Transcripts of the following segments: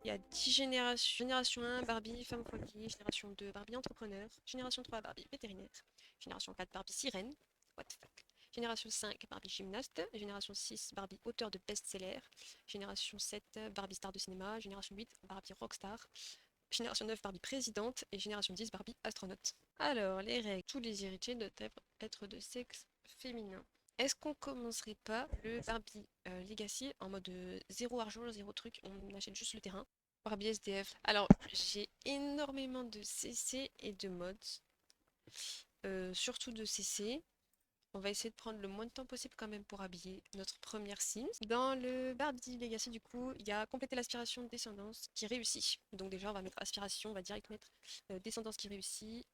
Il y a 10 générations. Génération 1, Barbie, femme au foyer. Génération 2, Barbie entrepreneur. Génération 3, Barbie vétérinaire. Génération 4, Barbie sirène. What the fuck. Génération 5, Barbie gymnaste. Génération 6, Barbie auteur de best-seller. Génération 7, Barbie star de cinéma. Génération 8, Barbie rockstar. Génération 9, Barbie présidente. Et génération 10, Barbie astronaute. Alors, les règles. Tous les héritiers doivent être de sexe féminin. Est-ce qu'on commencerait pas le Barbie Legacy en mode zéro argent, zéro truc, on achète juste le terrain? Barbie SDF. Alors, j'ai énormément de CC et de mods, surtout de CC. On va essayer de prendre le moins de temps possible quand même pour habiller notre première Sims. Dans le Barbie Legacy, du coup, il y a compléter l'aspiration de descendance qui réussit. Donc déjà, on va mettre aspiration, on va direct mettre descendance qui réussit.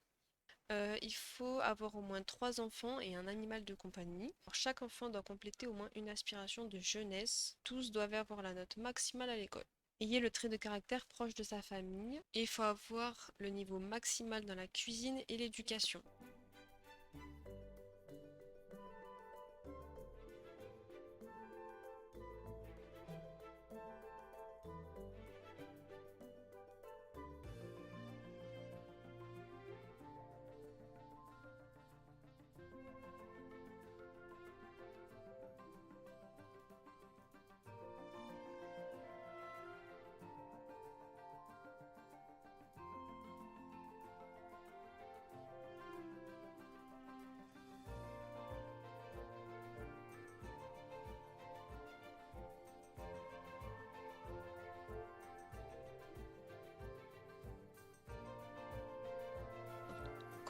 Il faut avoir au moins 3 enfants et un animal de compagnie. Alors, chaque enfant doit compléter au moins une aspiration de jeunesse. Tous doivent avoir la note maximale à l'école. Ayez le trait de caractère proche de sa famille. Et il faut avoir le niveau maximal dans la cuisine et l'éducation.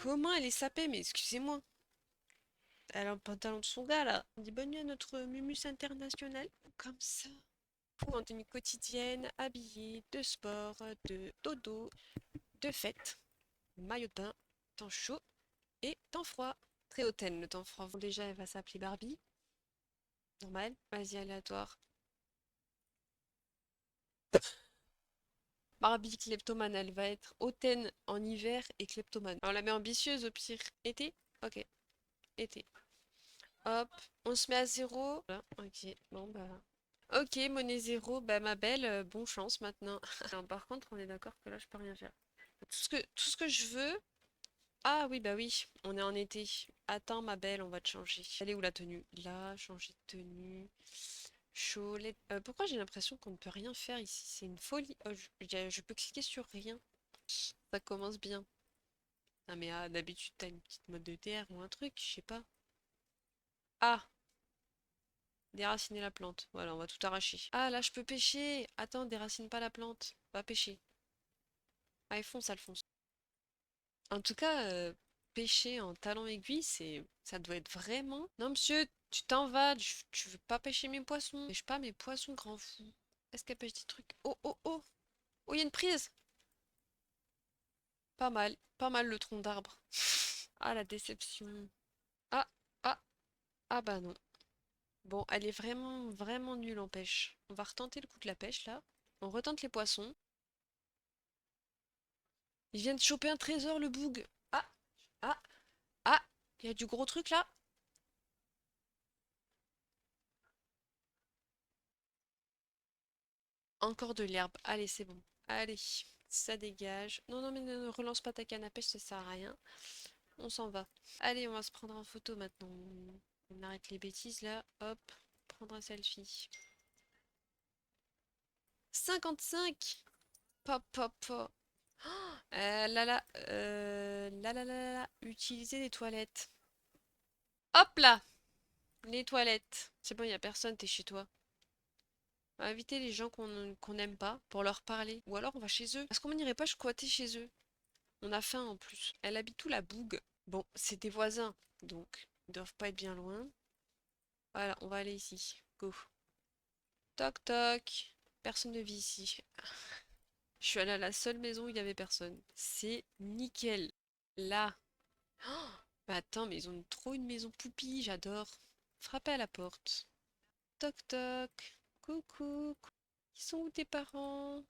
Comment elle est sapée? Mais excusez-moi. Elle a un pantalon de son gars là. On dit bonne nuit à notre Mumus international. Comme ça. Pour en tenue quotidienne, habillée, de sport, de dodo, de fête, maillot de bain, temps chaud et temps froid. Très hautaine le temps froid. Bon, déjà, elle va s'appeler Barbie. Normal. Vas-y, aléatoire. Barbie kleptomane, elle va être hautaine en hiver et kleptomane. On la met ambitieuse au pire. Été? Ok, été. Hop, on se met à zéro. Voilà, ok, bon bah. Ok, monnaie zéro, bah ma belle, bon chance maintenant. Non, par contre, on est d'accord que là, je peux rien faire. Tout ce que je veux. Ah oui, bah oui, on est en été. Attends, ma belle, on va te changer. Elle est où la tenue? Là, changer de tenue. Chaud. Pourquoi j'ai l'impression qu'on ne peut rien faire ici? C'est une folie. Oh, je peux cliquer sur rien. Ça commence bien. Ah mais d'habitude, t'as une petite mode de terre ou un truc, je sais pas. Ah, déraciner la plante. Voilà, on va tout arracher. Ah, là, je peux pêcher. Attends, déracine pas la plante. Va pêcher. Ah, il fonce, Alphonse. En tout cas, pêcher en talon aiguille, ça doit être vraiment. Non, monsieur, tu t'en vas. Tu veux pas pêcher mes poissons? Pêche pas mes poissons, grand fou. Est-ce qu'elle pêche des trucs? Oh, oh, oh! Oh, il y a une prise! Pas mal le tronc d'arbre. Ah, la déception. Ah, ah, ah bah non. Bon, elle est vraiment, vraiment nulle en pêche. On va retenter le coup de la pêche, là. On retente les poissons. Il vient de choper un trésor, le boug. Ah, ah, ah! Il y a du gros truc, là. Encore de l'herbe. Allez, c'est bon. Allez, ça dégage. Non, non, mais ne relance pas ta canne à pêche, ça sert à rien. On s'en va. Allez, on va se prendre en photo maintenant. On arrête les bêtises là. Hop, prendre un selfie. 55. Pop, pop, pop. Utiliser les toilettes. Hop là, les toilettes. C'est bon, il n'y a personne, t'es chez toi. On va inviter les gens qu'on n'aime pas pour leur parler. Ou alors on va chez eux. Est-ce qu'on n'irait pas squatter chez eux? On a faim en plus. Elle habite où la bougue? Bon, c'est des voisins, donc ils doivent pas être bien loin. Voilà, on va aller ici. Go. Toc toc. Personne ne vit ici. Je suis allée à la seule maison où il y avait personne. C'est nickel. Là. Oh, bah attends, mais ils ont trop une maison poupie, j'adore. Frappez à la porte. Toc toc. Coucou. Ils sont où tes parents?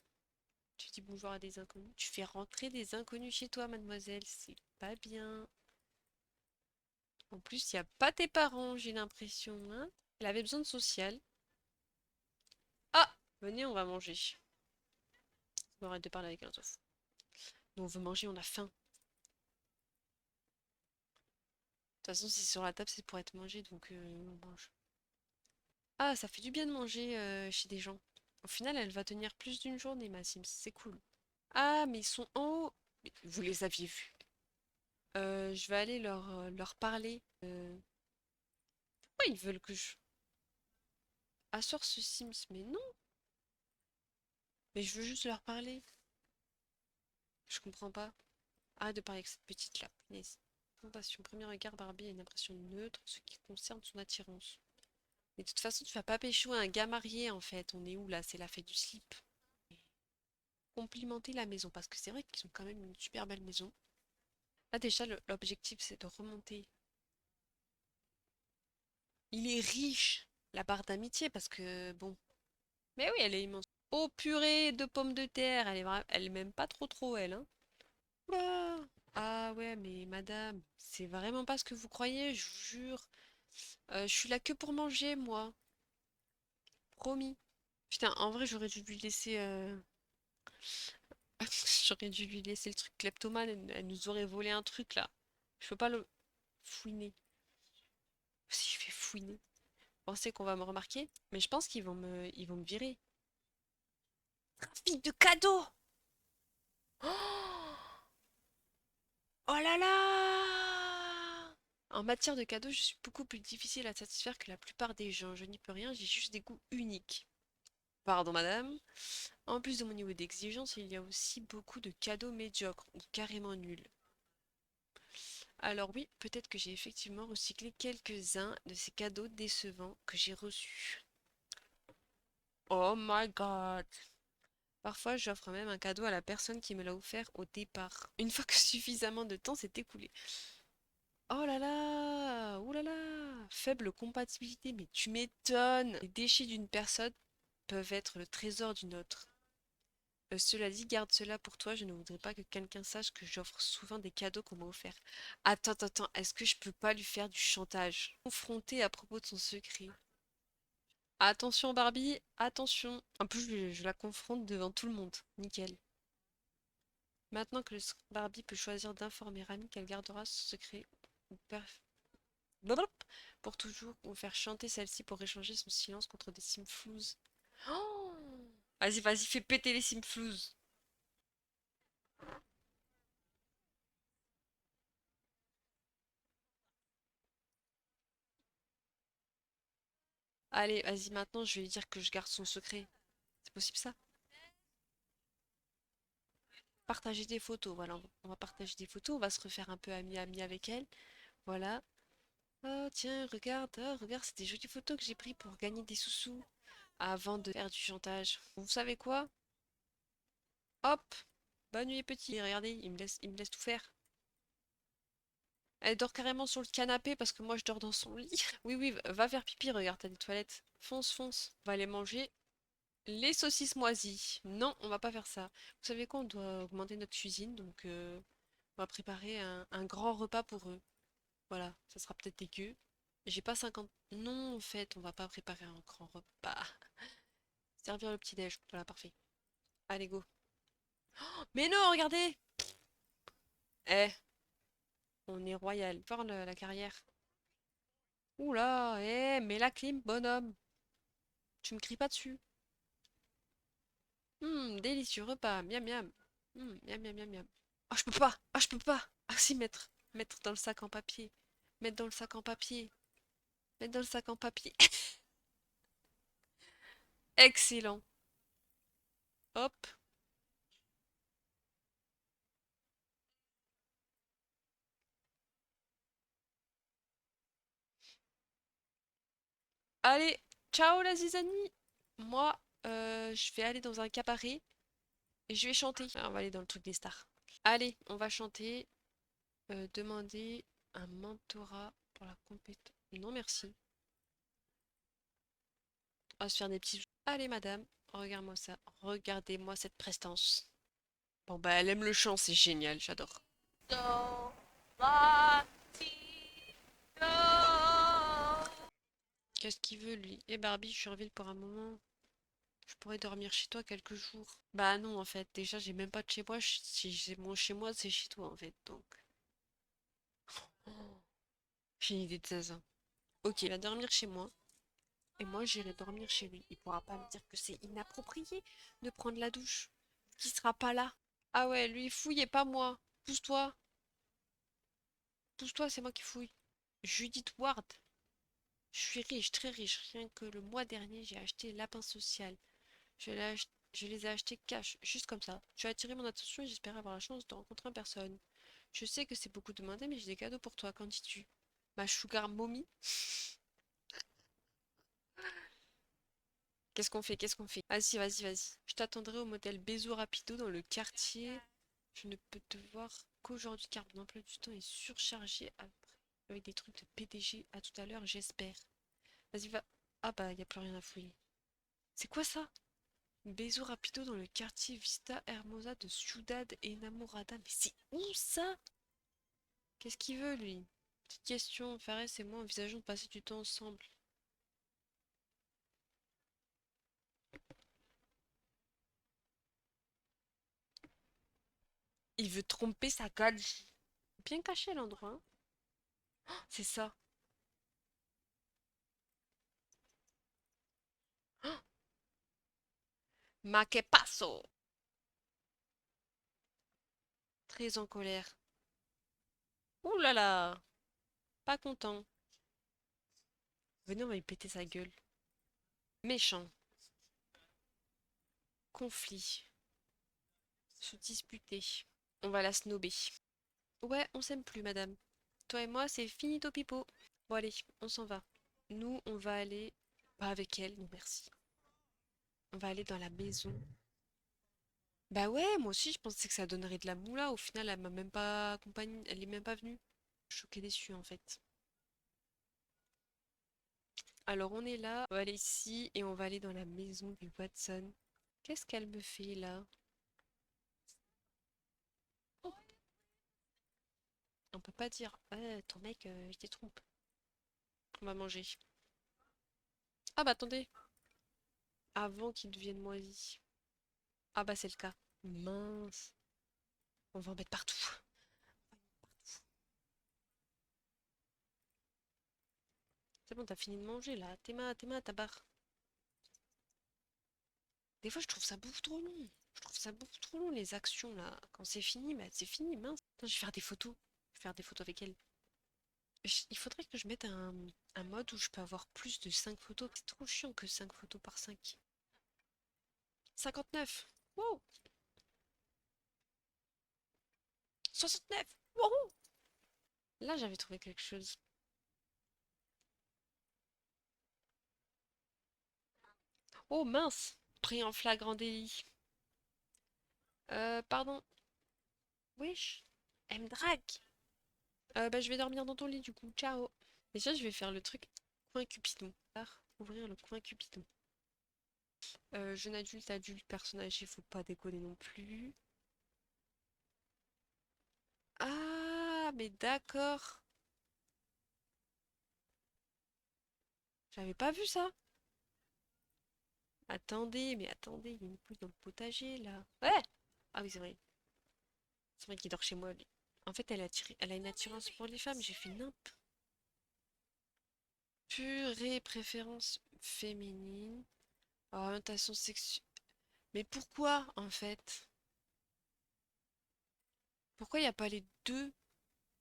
Tu dis bonjour à des inconnus. Tu fais rentrer des inconnus chez toi, mademoiselle. C'est pas bien. En plus, il n'y a pas tes parents, j'ai l'impression, hein? Elle avait besoin de social. Ah! Venez, on va manger. On arrête de parler avec un ouf. Nous, on veut manger, on a faim. De toute façon, si c'est sur la table, c'est pour être mangé, donc on mange. Ah, ça fait du bien de manger chez des gens. Au final, elle va tenir plus d'une journée, ma Sims. C'est cool. Ah, mais ils sont en haut. Mais vous les aviez vus. Je vais aller leur parler. Pourquoi ils veulent que je asseoir ce Sims? Mais non, mais je veux juste leur parler. Je comprends pas. Arrête de parler avec cette petite là. Punaise. Présentation. Premier regard, Barbie a une impression neutre en ce qui concerne son attirance. Mais de toute façon, tu vas pas pécho un gars marié en fait. On est où là? C'est la fête du slip. Complimenter la maison parce que c'est vrai qu'ils ont quand même une super belle maison. Là déjà, l'objectif c'est de remonter. Il est riche, la barre d'amitié parce que bon. Mais oui, elle est immense. Oh purée de pommes de terre, elle est même pas trop elle, hein. Oula. Ah ouais, mais madame, c'est vraiment pas ce que vous croyez, je vous jure. Je suis là que pour manger, moi. Promis. Putain, en vrai, j'aurais dû lui laisser. J'aurais dû lui laisser le truc kleptomane, elle nous aurait volé un truc là. Je peux pas le fouiner. Si je fais fouiner. Vous pensez qu'on va me remarquer? Mais je pense qu'ils vont me virer. Trafic de cadeaux! Oh, oh là là! En matière de cadeaux, je suis beaucoup plus difficile à satisfaire que la plupart des gens. Je n'y peux rien, j'ai juste des goûts uniques. Pardon, madame. En plus de mon niveau d'exigence, il y a aussi beaucoup de cadeaux médiocres ou carrément nuls. Alors oui, peut-être que j'ai effectivement recyclé quelques-uns de ces cadeaux décevants que j'ai reçus. Oh my god! Parfois, j'offre même un cadeau à la personne qui me l'a offert au départ, une fois que suffisamment de temps s'est écoulé. Oh là là! Ouh là là! Faible compatibilité, mais tu m'étonnes! Les déchets d'une personne peuvent être le trésor d'une autre. Cela dit, garde cela pour toi, je ne voudrais pas que quelqu'un sache que j'offre souvent des cadeaux qu'on m'a offerts. Attends, attends, attends, est-ce que je peux pas lui faire du chantage? Confronter à propos de son secret. Attention Barbie, attention. En plus, je la confronte devant tout le monde. Nickel. Maintenant que Barbie peut choisir d'informer Rami qu'elle gardera ce secret ou blablap, pour toujours ou faire chanter celle-ci pour échanger son silence contre des simflouz. Oh, vas-y, vas-y, fais péter les simflouz. Allez, vas-y, maintenant je vais lui dire que je garde son secret. C'est possible ça? Partager des photos, voilà, on va partager des photos, on va se refaire un peu ami-ami avec elle. Voilà. Oh tiens, regarde, oh, regarde, c'est des jolies photos que j'ai prises pour gagner des sous-sous avant de faire du chantage. Vous savez quoi? Hop! Bonne nuit petit. Et regardez, il me laisse tout faire. Elle dort carrément sur le canapé parce que moi je dors dans son lit. Oui, oui, va faire pipi, regarde, t'as des toilettes. Fonce, fonce. On va aller manger les saucisses moisies. Non, on va pas faire ça. Vous savez quoi? On doit augmenter notre cuisine, donc on va préparer un grand repas pour eux. Voilà, ça sera peut-être dégueu. J'ai pas 50. Non, en fait, on va pas préparer un grand repas. Servir le petit-déj. Voilà, parfait. Allez, go. Mais non, regardez! Eh, on est royal. Voir la carrière. Oula, mets la clim, bonhomme. Tu me cries pas dessus. Délicieux repas. Miam, miam. Miam, miam, miam, miam. Ah, je peux pas. Ah, je peux pas. Ah, si, mettre. Mettre dans le sac en papier. Mettre dans le sac en papier. Mettre dans le sac en papier. Excellent. Hop. Allez, ciao la zizanie. Moi, je vais aller dans un cabaret et je vais chanter. Ah, on va aller dans le truc des stars. Allez, on va chanter. Demander un mentorat pour la compétence. Non, merci. On va se faire des petits. Allez, madame, regarde-moi ça. Regardez-moi cette prestance. Bon, bah, elle aime le chant, c'est génial, j'adore. Do, la, ti, do. Qu'est-ce qu'il veut, lui? Eh, Barbie, je suis en ville pour un moment. Je pourrais dormir chez toi quelques jours. Bah non, en fait. Déjà, j'ai même pas de chez moi. Si j'ai mon chez moi, c'est chez toi, en fait. Donc. Oh, j'ai une idée de 16 ans. Ok, il va dormir chez moi. Et moi, j'irai dormir chez lui. Il pourra pas me dire que c'est inapproprié de prendre la douche. Qui sera pas là. Ah ouais, lui, il fouille et pas moi. Pousse-toi. Pousse-toi, c'est moi qui fouille. Judith Ward. Je suis riche, très riche. Rien que le mois dernier, j'ai acheté Lapin Social. Je les ai achetés cash, juste comme ça. Tu as attiré mon attention et j'espère avoir la chance de rencontrer en personne. Je sais que c'est beaucoup demandé, mais j'ai des cadeaux pour toi. Qu'en dis-tu? Ma sugar mommy? Qu'est-ce qu'on fait? Qu'est-ce qu'on fait? Vas-y, vas-y, vas-y. Je t'attendrai au motel Bezo Rapido dans le quartier. Je ne peux te voir qu'aujourd'hui car mon emploi du temps est surchargé avec des trucs de PDG. À tout à l'heure, j'espère. Vas-y, va. Ah bah, y a plus rien à fouiller. C'est quoi ça? Beso rapido dans le quartier Vista Hermosa de Ciudad Enamorada. Mais c'est où ça? Qu'est-ce qu'il veut lui? Petite question, Fares et moi envisageons de passer du temps ensemble. Il veut tromper sa gadji. Bien caché l'endroit, hein. C'est ça. Ma que paso? Très en colère. Ouh là là! Pas content. Venez, on va lui péter sa gueule. Méchant. Conflit. Se disputer. On va la snober. Ouais, on s'aime plus, madame. Toi et moi, c'est finito pipo. Bon, allez, on s'en va. Nous, on va aller. Pas avec elle, non merci. On va aller dans la maison. Bah ouais, moi aussi, je pensais que ça donnerait de la moula. Au final, elle m'a même pas accompagnée. Elle est même pas venue. Choquée déçue, en fait. Alors, on est là. On va aller ici et on va aller dans la maison du Watson. Qu'est-ce qu'elle me fait là? Oh, on peut pas dire. Ton mec, il te trompe. On va manger. Ah bah attendez. Avant qu'il devienne moisi. Ah bah c'est le cas. Mince. On va en mettre partout. C'est bon, t'as fini de manger là. Tes mains, ta barre. Des fois, je trouve ça beaucoup trop long. Je trouve ça beaucoup trop long, les actions là. Quand c'est fini, bah c'est fini, mince. Attends, je vais faire des photos. Je vais faire des photos avec elle. Il faudrait que je mette un mode où je peux avoir plus de 5 photos. C'est trop chiant que 5 photos par 5. 59. Wow. 69. Wow. Là, j'avais trouvé quelque chose. Oh mince. Pris en flagrant délit. Pardon. Wesh. Elle me drague. Bah, je vais dormir dans ton lit du coup. Ciao. Déjà, je vais faire le truc coin Cupidon. Ouvrir le coin Cupidon. Jeune adulte, adulte, personne âgée, faut pas déconner non plus. Ah, mais d'accord. J'avais pas vu ça. Attendez, mais attendez, il y a une poule dans le potager là. Ouais! Ah oui, c'est vrai. C'est vrai qu'il dort chez moi, lui. En fait, elle a une attirance pour les femmes, j'ai fait nimp. Purée, préférence féminine. Orientation sexuelle. Mais pourquoi, en fait? Pourquoi il n'y a pas les deux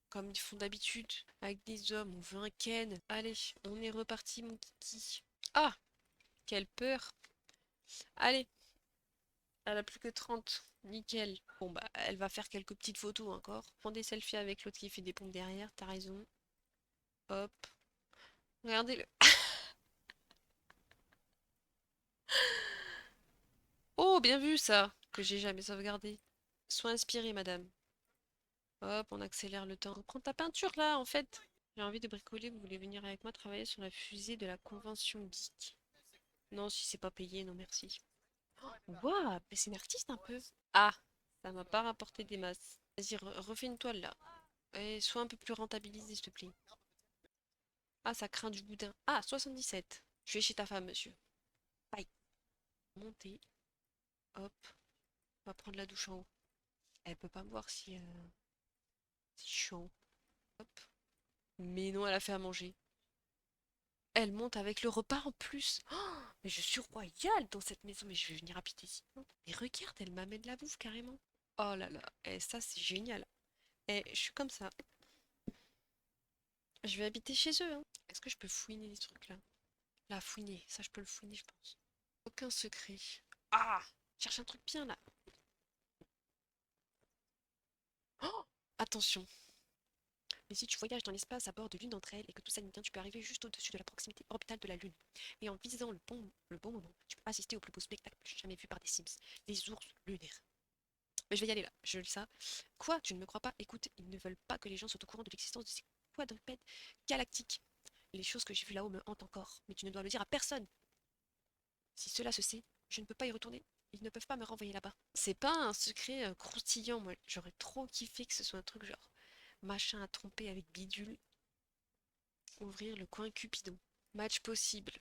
comme ils font d'habitude avec des hommes? On veut un Ken. Allez, on est reparti, mon kiki. Ah! Quelle peur! Allez, elle a plus que 30. Nickel. Bon, bah, elle va faire quelques petites photos encore. Prends des selfies avec l'autre qui fait des pompes derrière, t'as raison. Hop. Regardez-le. Oh, bien vu ça! Que j'ai jamais sauvegardé. Sois inspirée, madame. Hop, on accélère le temps. Reprends ta peinture là, en fait. J'ai envie de bricoler, vous voulez venir avec moi travailler sur la fusée de la convention geek? Non, si c'est pas payé, non merci. Waouh, mais c'est une artiste un peu. Ah, ça m'a pas rapporté des masses. Vas-y, refais une toile là. Et sois un peu plus rentabilisé, s'il te plaît. Ah, ça craint du boudin. Ah, 77. Je vais chez ta femme, monsieur. Bye. Monter. Hop. On va prendre la douche en haut. Elle peut pas me voir si je suis en haut. Hop. Mais non, elle a fait à manger. Elle monte avec le repas en plus. Oh, mais je suis royale dans cette maison. Mais je vais venir habiter ici. Et regarde, elle m'amène la bouffe carrément. Oh là là. Et ça, c'est génial. Et je suis comme ça. Je vais habiter chez eux, hein. Est-ce que je peux fouiner les trucs là? Là, fouiner. Ça, je peux le fouiner, je pense. Aucun secret. Ah! Cherche un truc bien là. Oh! Attention. Mais si tu voyages dans l'espace à bord de l'une d'entre elles et que tout s'aligne bien, tu peux arriver juste au-dessus de la proximité orbitale de la Lune. Et en visant le bon moment, tu peux assister au plus beau spectacle jamais vu par des Sims, les ours lunaires. Mais je vais y aller là, je lis ça. Quoi? Tu ne me crois pas? Écoute, ils ne veulent pas que les gens soient au courant de l'existence de ces quadrupèdes galactiques. Les choses que j'ai vues là-haut me hantent encore, mais tu ne dois le dire à personne. Si cela se sait, je ne peux pas y retourner. Ils ne peuvent pas me renvoyer là-bas. C'est pas un secret croustillant, moi. J'aurais trop kiffé que ce soit un truc genre machin à tromper avec bidule. Ouvrir le coin Cupidon. Match possible.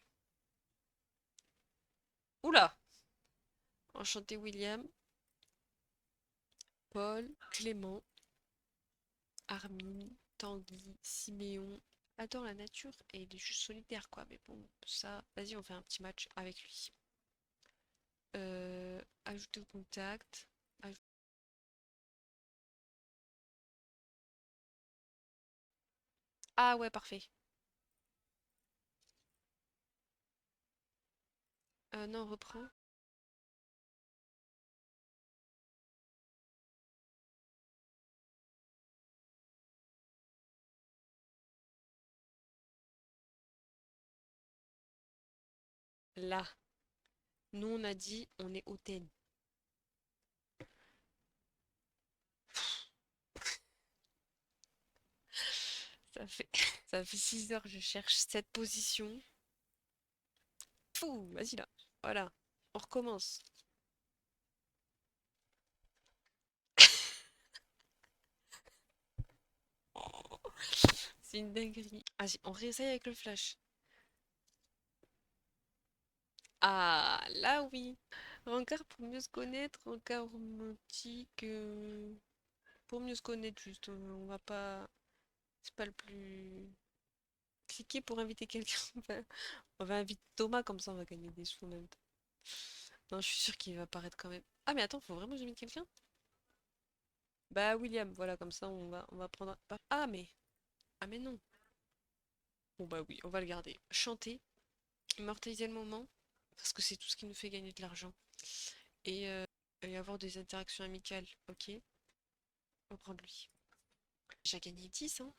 Oula! Enchanté William, Paul, Clément, Armin, Tanguy, Siméon. Adore la nature et il est juste solitaire quoi. Mais bon, ça, vas-y, on fait un petit match avec lui. Ajouter au contact. Ah ouais, parfait. Non, reprends. Là. Nous, on a dit, on est hautaine. Ça fait, ça fait 6 heures que je cherche cette position. Fou, vas-y là. Voilà. On recommence. C'est une dinguerie. Vas-y, on réessaye avec le flash. Ah, là oui. Rencard pour mieux se connaître, rencard romantique. Pour mieux se connaître, juste. On va pas. C'est pas le plus. Cliquer pour inviter quelqu'un. On va inviter Thomas, comme ça on va gagner des sous en même temps. Non, je suis sûre qu'il va apparaître quand même. Ah, mais attends, faut vraiment que j'invite quelqu'un? Bah, William, voilà, comme ça on va prendre. Ah, mais. Ah, mais non. Bon, bah oui, on va le garder. Chanter, immortaliser le moment, parce que c'est tout ce qui nous fait gagner de l'argent. Et avoir des interactions amicales, ok? On va prendre lui. J'ai gagné 10, hein?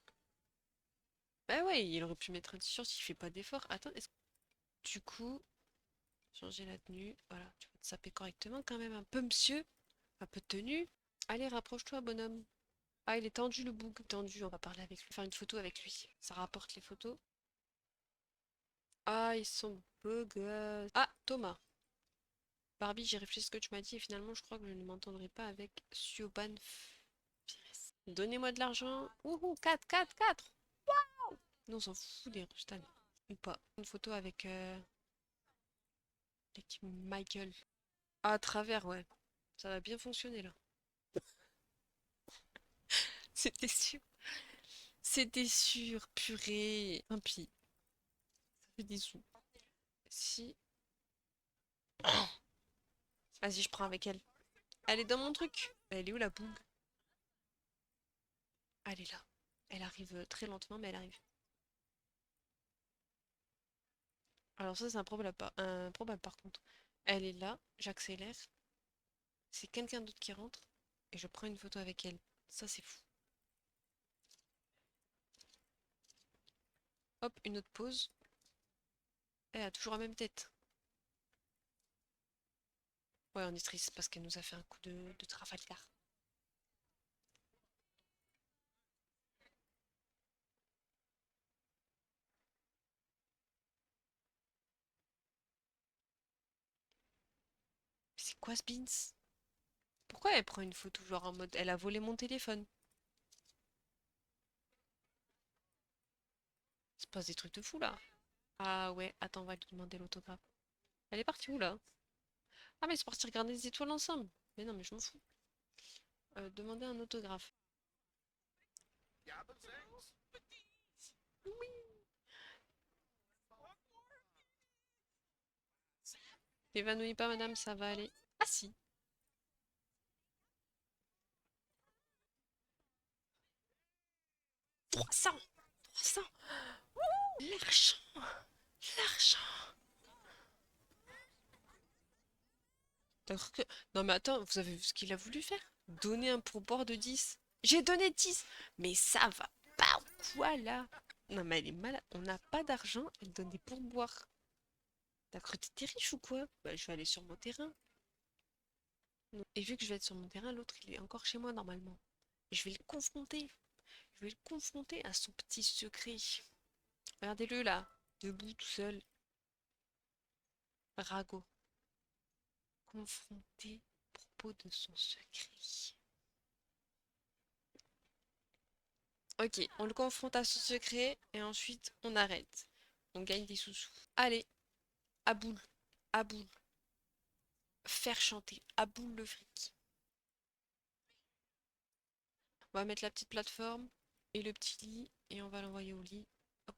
Bah ouais, il aurait pu mettre un t-shirt s'il fait pas d'effort. Attends, du coup, changer la tenue, voilà, tu vas te saper correctement quand même un peu, monsieur. Un peu de tenue. Allez, rapproche-toi, bonhomme. Ah, il est tendu le bouc, tendu, on va parler avec lui, faire une photo avec lui. Ça rapporte les photos. Ah, ils sont beaux gosses. Ah, Thomas. Barbie, j'ai réfléchi à ce que tu m'as dit et finalement, je crois que je ne m'entendrai pas avec Siobhan Pires. Donnez-moi de l'argent. Wouhou, 4, 4, 4. Non, on s'en fout des Rustan. Ou pas. Une photo avec Michael. Ah, à travers, ouais. Ça va bien fonctionner là. C'était sûr. C'était sûr, purée. Impie. Ça fait des sous. Si. Vas-y, je prends avec elle. Elle est dans mon truc. Elle est où la boum? Elle est là. Elle arrive très lentement, mais elle arrive. Alors ça, c'est un problème par contre. Elle est là, j'accélère. C'est quelqu'un d'autre qui rentre et je prends une photo avec elle. Ça, c'est fou. Hop, une autre pause. Elle a toujours la même tête. Ouais, on est triste parce qu'elle nous a fait un coup de Trafalgar. C'est quoi ce Beans? Pourquoi elle prend une photo genre en mode elle a volé mon téléphone? Il se passe des trucs de fou là. Ah ouais, attends, on va lui demander l'autographe. Elle est partie où là? Ah, mais c'est parti regarder des étoiles ensemble. Mais non, mais je m'en fous. Demander un autographe. Évanouis pas, madame, ça va aller. Ah si. 300. 300. L'argent. L'argent. D'accord que... Non mais attends, vous avez vu ce qu'il a voulu faire? Donner un pourboire de 10. J'ai donné 10. Mais ça va pas ou quoi là? Non mais elle est malade. On n'a pas d'argent, elle donne des pourboires. T'as cru que t'étais riche ou quoi? Bah je vais aller sur mon terrain. Non. Et vu que je vais être sur mon terrain, l'autre il est encore chez moi normalement. Je vais le confronter. Je vais le confronter à son petit secret. Regardez-le là, debout tout seul. Rago. Confronté à propos de son secret. Ok, on le confronte à son secret et ensuite on arrête. On gagne des sous-sous. Allez, à boule, à boule. Faire chanter, à boule le fric. On va mettre la petite plateforme et le petit lit et on va l'envoyer au lit. Hop.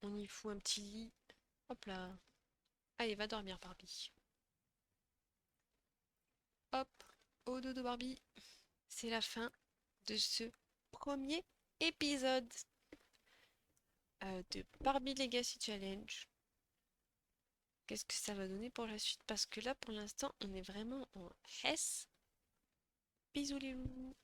On y fout un petit lit. Hop là. Allez, va dormir Barbie. Hop, au dodo Barbie. C'est la fin de ce premier épisode de Barbie Legacy Challenge. Qu'est-ce que ça va donner pour la suite? Parce que là, pour l'instant, on est vraiment en S. Bisous les loulous.